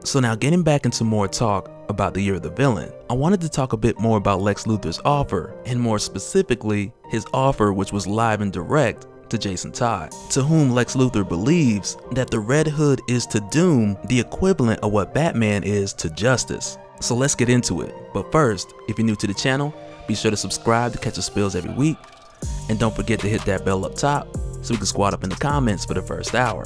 So now getting back into more talk about the Year of the Villain, I wanted to talk a bit more about Lex Luthor's offer, and more specifically, his offer which was live and direct to Jason Todd, to whom Lex Luthor believes that the Red Hood is to Doom the equivalent of what Batman is to Justice. So let's get into it, but first, if you're new to the channel, be sure to subscribe to catch the spills every week, and don't forget to hit that bell up top so we can squad up in the comments for the first hour.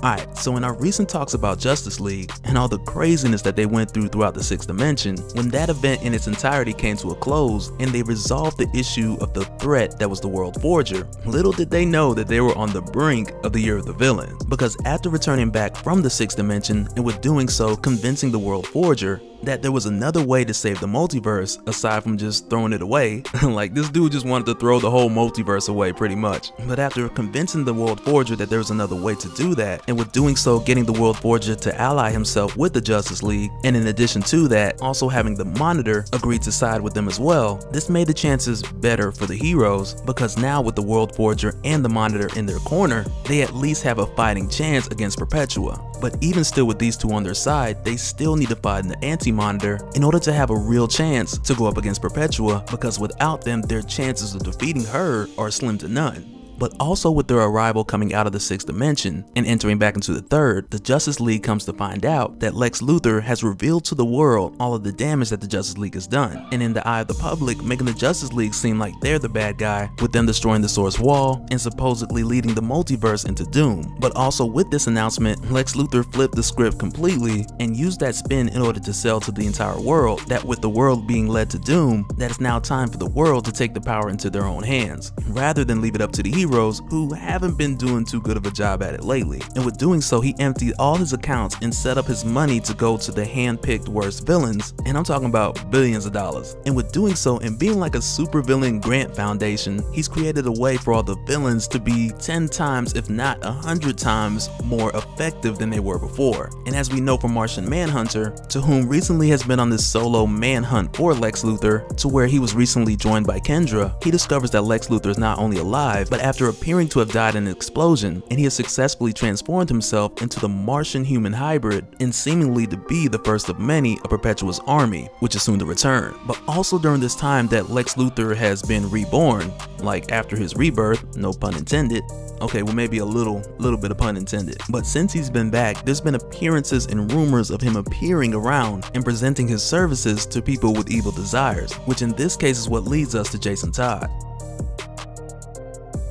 Alright, so in our recent talks about Justice League and all the craziness that they went through throughout the 6th dimension, when that event in its entirety came to a close and they resolved the issue of the threat that was the World Forger, little did they know that they were on the brink of the Year of the Villain. Because after returning back from the 6th dimension and with doing so convincing the World Forger that there was another way to save the multiverse aside from just throwing it away, like this dude just wanted to throw the whole multiverse away pretty much. But after convincing the World Forger that there was another way to do that, and with doing so getting the World Forger to ally himself with the Justice League, and in addition to that also having the Monitor agree to side with them as well, this made the chances better for the heroes, because now with the World Forger and the Monitor in their corner, they at least have a fighting chance against Perpetua. But even still with these two on their side, they still need to fight the Anti-Monitor in order to have a real chance to go up against Perpetua, because without them their chances of defeating her are slim to none. But also with their arrival coming out of the 6th dimension and entering back into the 3rd, the Justice League comes to find out that Lex Luthor has revealed to the world all of the damage that the Justice League has done, and in the eye of the public making the Justice League seem like they're the bad guy, with them destroying the Source Wall and supposedly leading the multiverse into doom. But also with this announcement, Lex Luthor flipped the script completely and used that spin in order to sell to the entire world that with the world being led to doom, that it's now time for the world to take the power into their own hands, rather than leave it up to the heroes who haven't been doing too good of a job at it lately. And with doing so, he emptied all his accounts and set up his money to go to the hand-picked worst villains, and I'm talking about billions of dollars. And with doing so and being like a super villain grant foundation, he's created a way for all the villains to be 10 times if not 100 times more effective than they were before. And as we know from Martian Manhunter, to whom recently has been on this solo manhunt for Lex Luthor, to where he was recently joined by Kendra, he discovers that Lex Luthor is not only alive, but after appearing to have died in an explosion, and he has successfully transformed himself into the Martian human hybrid and seemingly to be the first of many of Perpetua's army, which is soon to return. But also during this time that Lex Luthor has been reborn, like after his rebirth, no pun intended, okay, well maybe a little bit of pun intended, but since he's been back, there's been appearances and rumors of him appearing around and presenting his services to people with evil desires, which in this case is what leads us to Jason Todd.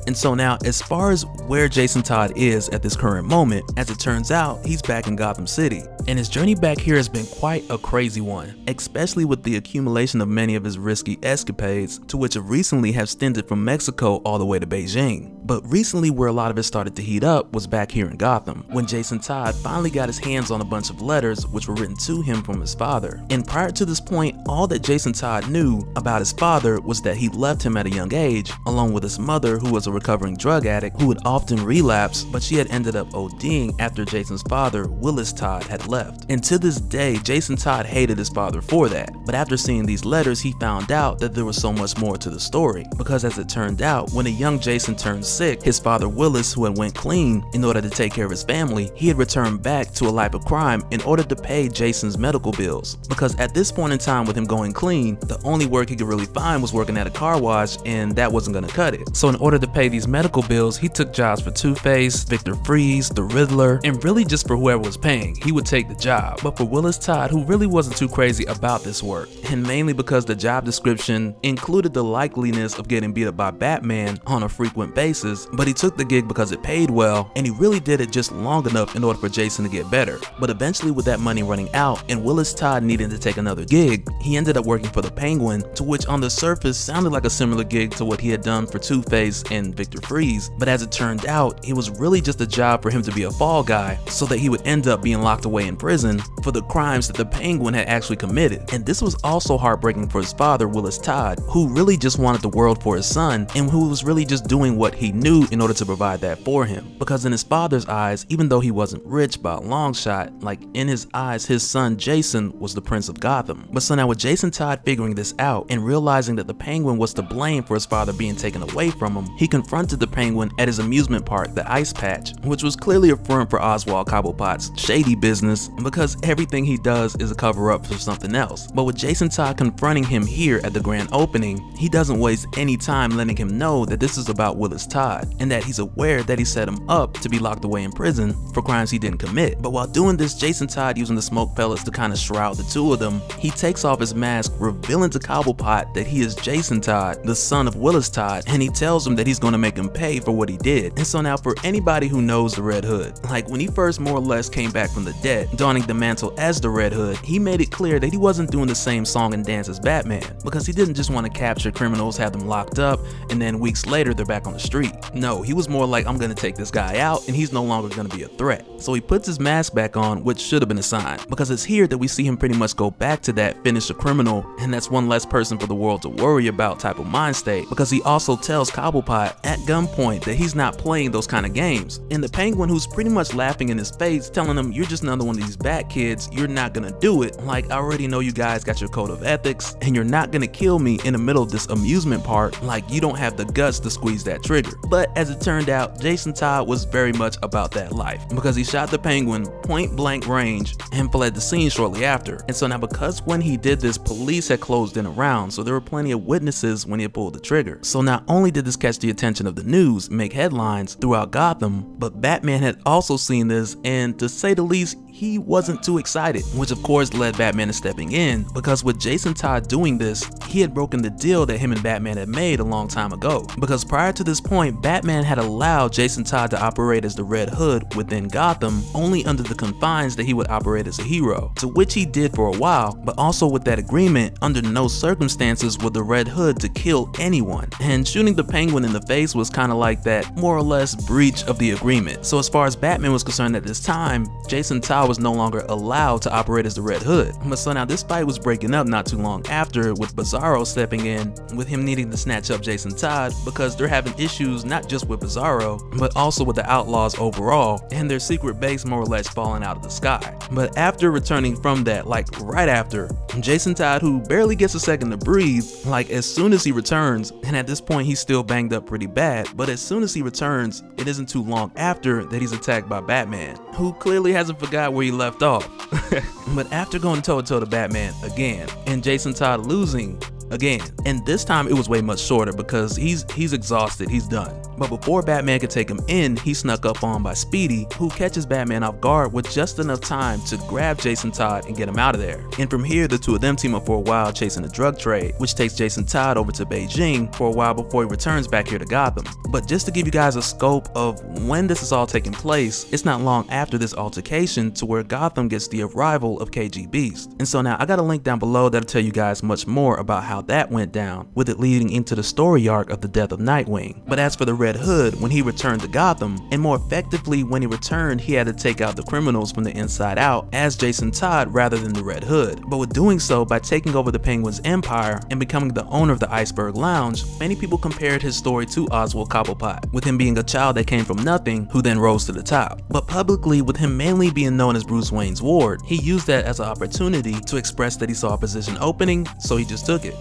And so now, as far as where Jason Todd is at this current moment, as it turns out, he's back in Gotham City. And his journey back here has been quite a crazy one, especially with the accumulation of many of his risky escapades, to which have recently have stinted from Mexico all the way to Beijing. But recently where a lot of it started to heat up was back here in Gotham, when Jason Todd finally got his hands on a bunch of letters which were written to him from his father. And prior to this point, all that Jason Todd knew about his father was that he left him at a young age, along with his mother, who was a recovering drug addict who would often relapse, but she had ended up ODing after Jason's father, Willis Todd, had left. And to this day, Jason Todd hated his father for that. But after seeing these letters, he found out that there was so much more to the story, because as it turned out, when a young Jason turned sick, his father Willis, who had went clean in order to take care of his family, he had returned back to a life of crime in order to pay Jason's medical bills. Because at this point in time with him going clean, the only work he could really find was working at a car wash, and that wasn't gonna cut it. So in order to pay these medical bills, he took jobs for Two-Face, Victor Freeze, the Riddler, and really just for whoever was paying, he would take the job. But for Willis Todd, who really wasn't too crazy about this work, and mainly because the job description included the likeliness of getting beat up by Batman on a frequent basis, but he took the gig because it paid well, and he really did it just long enough in order for Jason to get better. But eventually with that money running out and Willis Todd needing to take another gig, he ended up working for the Penguin, to which on the surface sounded like a similar gig to what he had done for Two-Face and Victor Freeze, but as it turned out, it was really just a job for him to be a fall guy so that he would end up being locked away in prison for the crimes that the Penguin had actually committed. And this was also heartbreaking for his father, Willis Todd, who really just wanted the world for his son and who was really just doing what he knew in order to provide that for him. Because in his father's eyes, even though he wasn't rich by a long shot, like in his eyes, his son Jason was the Prince of Gotham. But so now with Jason Todd figuring this out and realizing that the Penguin was to blame for his father being taken away from him, he confronted the Penguin at his amusement park, the Ice Patch, which was clearly a front for Oswald Cobblepot's shady business, because everything he does is a cover-up for something else. But with Jason Todd confronting him here at the grand opening, he doesn't waste any time letting him know that this is about Willis Todd, and that he's aware that he set him up to be locked away in prison for crimes he didn't commit. But while doing this, Jason Todd, using the smoke pellets to kind of shroud the two of them, he takes off his mask, revealing to Cobblepot that he is Jason Todd, the son of Willis Todd, and he tells him that he's going to make him pay for what he did. And so now for anybody who knows the Red Hood, like when he first more or less came back from the dead, donning the mantle as the Red Hood, he made it clear that he wasn't doing the same song and dance as Batman, because he didn't just want to capture criminals, have them locked up, and then weeks later they're back on the street. No, he was more like, I'm gonna take this guy out and he's no longer gonna be a threat. So he puts his mask back on, which should have been a sign, because it's here that we see him pretty much go back to that finish a criminal, and that's one less person for the world to worry about type of mind state, because he also tells Cobblepot at gunpoint that he's not playing those kind of games. And the Penguin, who's pretty much laughing in his face, telling him, you're just another one of these bad kids, you're not gonna do it. Like, I already know you guys got your code of ethics, and you're not gonna kill me in the middle of this amusement park. Like, you don't have the guts to squeeze that trigger. But as it turned out, Jason Todd was very much about that life, because he shot the Penguin point blank range and fled the scene shortly after. And so now, because when he did this, police had closed in around, so there were plenty of witnesses when he had pulled the trigger. So not only did this catch the attention of the news, make headlines throughout Gotham, but Batman had also seen this, and to say the least, he wasn't too excited, which of course led Batman to stepping in, because with Jason Todd doing this, he had broken the deal that him and Batman had made a long time ago. Because prior to this point, Batman had allowed Jason Todd to operate as the Red Hood within Gotham, only under the confines that he would operate as a hero, to which he did for a while, but also with that agreement, under no circumstances would the Red Hood to kill anyone. And shooting the Penguin in the face was kind of like that more or less breach of the agreement. So as far as Batman was concerned at this time, Jason Todd was no longer allowed to operate as the Red Hood. But so now this fight was breaking up not too long after, with Bizarro stepping in, with him needing to snatch up Jason Todd, because they're having issues not just with Bizarro, but also with the Outlaws overall, and their secret base more or less falling out of the sky. But after returning from that, like right after, Jason Todd, who barely gets a second to breathe, like as soon as he returns, and at this point he's still banged up pretty bad, but as soon as he returns, it isn't too long after that he's attacked by Batman, who clearly hasn't forgot where he left off. But after going toe-to-toe to Batman again, and Jason Todd losing again, and this time it was way much shorter because he's exhausted, he's done. But before Batman could take him in, he snuck up on by Speedy, who catches Batman off guard with just enough time to grab Jason Todd and get him out of there. And from here, the two of them team up for a while chasing a drug trade, which takes Jason Todd over to Beijing for a while before he returns back here to Gotham. But just to give you guys a scope of when this is all taking place, it's not long after this altercation to where Gotham gets the arrival of KG Beast. And so now I got a link down below that'll tell you guys much more about how that went down, with it leading into the story arc of the death of Nightwing. But as for the Red Hood, when he returned to Gotham, and more effectively when he returned, he had to take out the criminals from the inside out as Jason Todd rather than the Red Hood. But with doing so, by taking over the Penguin's empire and becoming the owner of the Iceberg Lounge, many people compared his story to Oswald Cobblepot, with him being a child that came from nothing who then rose to the top. But publicly, with him mainly being known as Bruce Wayne's ward, he used that as an opportunity to express that he saw a position opening, so he just took it.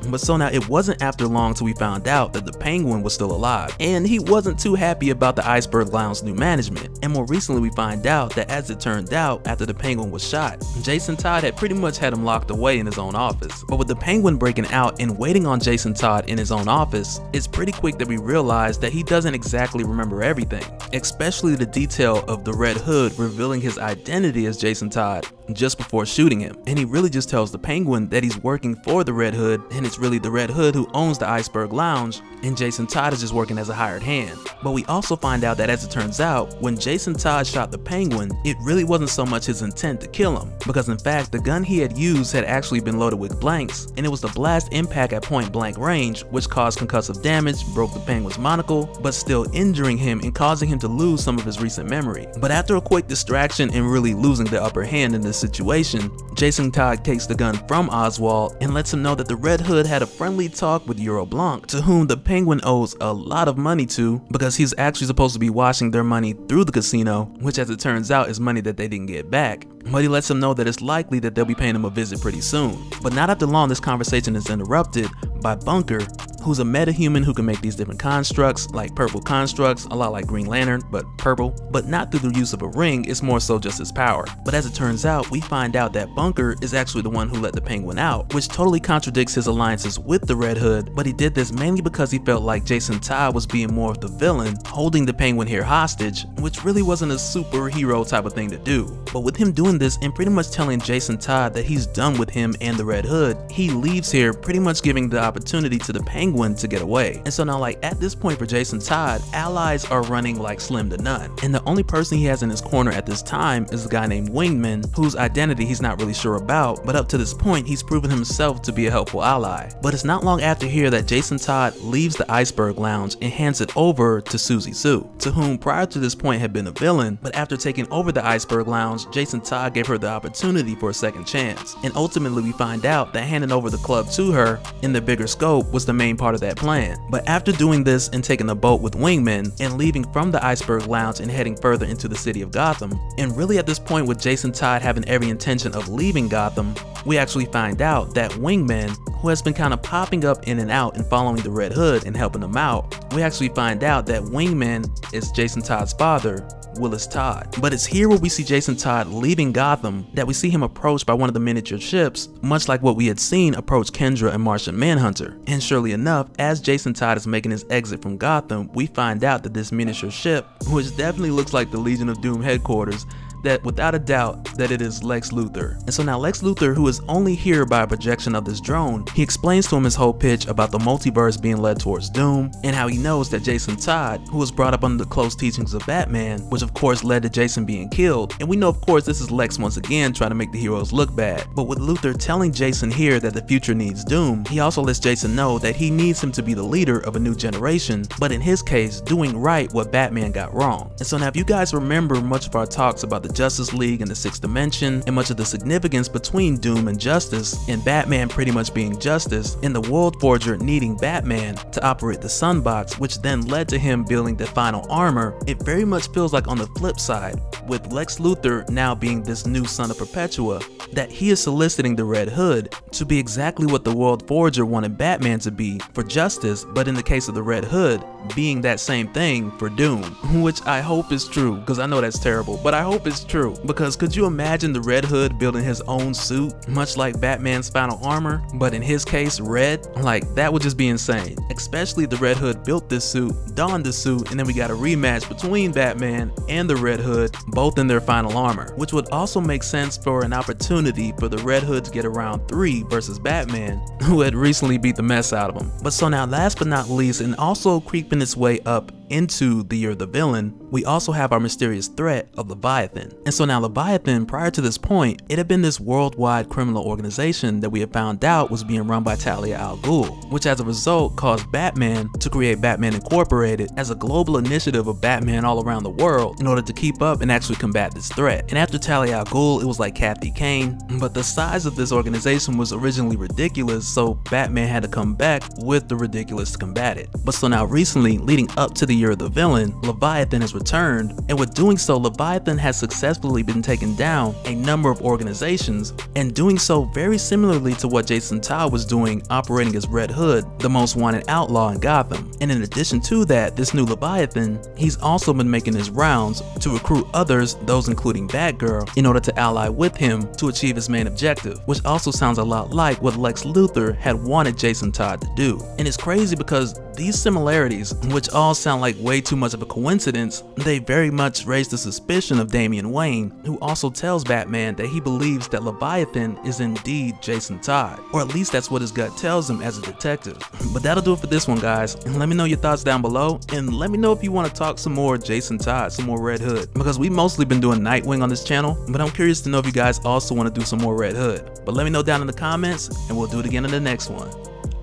But so now it wasn't after long till we found out that the Penguin was still alive, and he wasn't too happy about the Iceberg Lounge's new management. And more recently we find out that, as it turned out, after the Penguin was shot, Jason Todd had pretty much had him locked away in his own office. But with the Penguin breaking out and waiting on Jason Todd in his own office, it's pretty quick that we realize that he doesn't exactly remember everything, especially the detail of the Red Hood revealing his identity as Jason Todd just before shooting him. And he really just tells the Penguin that he's working for the Red Hood, and it's really the Red Hood who owns the Iceberg Lounge, and Jason Todd is just working as a hired hand. But we also find out that, as it turns out, when Jason Todd shot the Penguin, it really wasn't so much his intent to kill him, because in fact the gun he had used had actually been loaded with blanks, and it was the blast impact at point blank range which caused concussive damage, broke the Penguin's monocle, but still injuring him and causing him to lose some of his recent memory. But after a quick distraction and really losing the upper hand in this situation, Jason Todd takes the gun from Oswald and lets him know that the Red Hood Hood had a friendly talk with Euro Blanc, to whom the Penguin owes a lot of money to, because he's actually supposed to be washing their money through the casino, which as it turns out is money that they didn't get back. But he lets him know that it's likely that they'll be paying him a visit pretty soon. But not after long, this conversation is interrupted by Bunker, who's a metahuman who can make these different constructs, like purple constructs, a lot like Green Lantern, but purple, but not through the use of a ring, it's more so just his power. But as it turns out, we find out that Bunker is actually the one who let the Penguin out, which totally contradicts his alliances with the Red Hood, but he did this mainly because he felt like Jason Todd was being more of the villain, holding the Penguin here hostage, which really wasn't a superhero type of thing to do. But with him doing this and pretty much telling Jason Todd that he's done with him and the Red Hood, he leaves here pretty much giving the opportunity to the Penguin to get away. And so now, like, at this point for Jason Todd, allies are running like slim to none. And the only person he has in his corner at this time is a guy named Wingman, whose identity he's not really sure about, but up to this point he's proven himself to be a helpful ally. But it's not long after here that Jason Todd leaves the Iceberg Lounge and hands it over to Susie Sue, to whom prior to this point had been a villain, but after taking over the Iceberg Lounge, Jason Todd gave her the opportunity for a second chance. And ultimately we find out that handing over the club to her in the bigger scope was the main part of that plan. But after doing this and taking a boat with Wingman and leaving from the Iceberg Lounge and heading further into the city of Gotham, and really at this point with Jason Todd having every intention of leaving Gotham, we actually find out that Wingman, who has been kind of popping up in and out and following the Red Hood and helping them out, we actually find out that Wingman is Jason Todd's father, Willis Todd. But it's here where we see Jason Todd leaving Gotham that we see him approached by one of the miniature ships, much like what we had seen approach Kendra and Martian Manhunter. And surely enough, as Jason Todd is making his exit from Gotham, we find out that this miniature ship, which definitely looks like the Legion of Doom headquarters, that without a doubt that it is Lex Luthor. And so now Lex Luthor, who is only here by a projection of this drone, he explains to him his whole pitch about the multiverse being led towards doom, and how he knows that Jason Todd, who was brought up under the close teachings of Batman, which of course led to Jason being killed. And we know of course this is Lex once again trying to make the heroes look bad. But with Luthor telling Jason here that the future needs doom, he also lets Jason know that he needs him to be the leader of a new generation, but in his case doing right what Batman got wrong. And so now if you guys remember much of our talks about the Justice League and the Sixth Dimension, and much of the significance between Doom and Justice, and Batman pretty much being Justice, and the World Forger needing Batman to operate the Sunbox, which then led to him building the final armor, it very much feels like on the flip side, with Lex Luthor now being this new son of Perpetua, that he is soliciting the Red Hood to be exactly what the World Forger wanted Batman to be for Justice, but in the case of the Red Hood, being that same thing for Doom, which I hope is true, because I know that's terrible, but I hope it's true. Because could you imagine the Red Hood building his own suit, much like Batman's final armor, but in his case red? Like, that would just be insane. Especially if the Red Hood built this suit, donned the suit, and then we got a rematch between Batman and the Red Hood, both in their final armor, which would also make sense for an opportunity for the Red Hood to get around 3 versus Batman, who had recently beat the mess out of him. But so now last but not least, and also creeping its way up into the year of the villain, we also have our mysterious threat of Leviathan. And so now Leviathan, prior to this point, it had been this worldwide criminal organization that we had found out was being run by Talia al Ghul, which as a result caused Batman to create Batman Incorporated as a global initiative of Batman all around the world in order to keep up and actually combat this threat. And after Talia al Ghul, it was like Kathy Kane, but the size of this organization was originally ridiculous, so Batman had to come back with the ridiculous to combat it. But so now recently, leading up to the year of the villain, Leviathan has returned, and with doing so, Leviathan has successfully been taking down a number of organizations, and doing so very similarly to what Jason Todd was doing, operating as Red Hood, the most wanted outlaw in Gotham. And in addition to that, this new Leviathan, he's also been making his rounds to recruit others, those including Batgirl, in order to ally with him to achieve his main objective, which also sounds a lot like what Lex Luthor had wanted Jason Todd to do. And it's crazy because these similarities, which all sound like way too much of a coincidence, they very much raise the suspicion of Damian Wayne, who also tells Batman that he believes that Leviathan is indeed Jason Todd, or at least that's what his gut tells him as a detective. But that'll do it for this one, guys, and let me know your thoughts down below, and let me know if you want to talk some more Jason Todd, some more Red Hood, because we've mostly been doing Nightwing on this channel, but I'm curious to know if you guys also want to do some more Red Hood. But let me know down in the comments, and we'll do it again in the next one.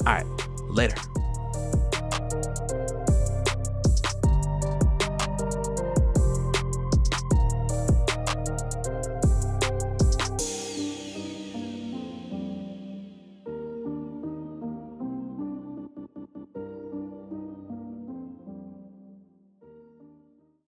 Alright, later.